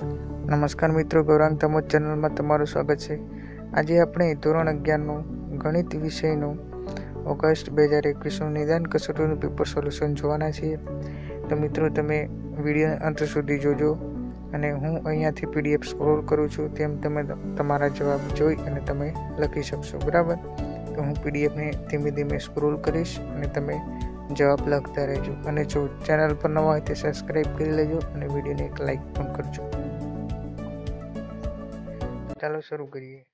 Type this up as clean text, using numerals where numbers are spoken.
નમસ્કાર મિત્રો, ગૌરાંગ તમોદ ચેનલમાં તમારું સ્વાગત છે। આજે આપણે ધોરણ 11નું ગણિત વિષયનું ઓગસ્ટ 2021નું નિદાન કસોટીનું પેપર સોલ્યુશન જોવાના છીએ। તો મિત્રો, તમે વિડીયો અંત સુધી જોજો અને હું અહીંયાથી PDF સ્ક્રોલ કરું છું, તેમ તમે તમારા જવાબ જોઈ અને તમે લખી શકશો, બરાબર। તો હું PDFને ધીમે ધીમે સ્ક્રોલ કરીશ અને તમે જવાબ લખતા રહેજો। અને જો ચેનલ પર નવા હોય તો સબસ્ક્રાઈબ કરી લેજો અને વિડીયોને એક લાઈક પણ કરજો। ચાલો શરૂ કરીએ।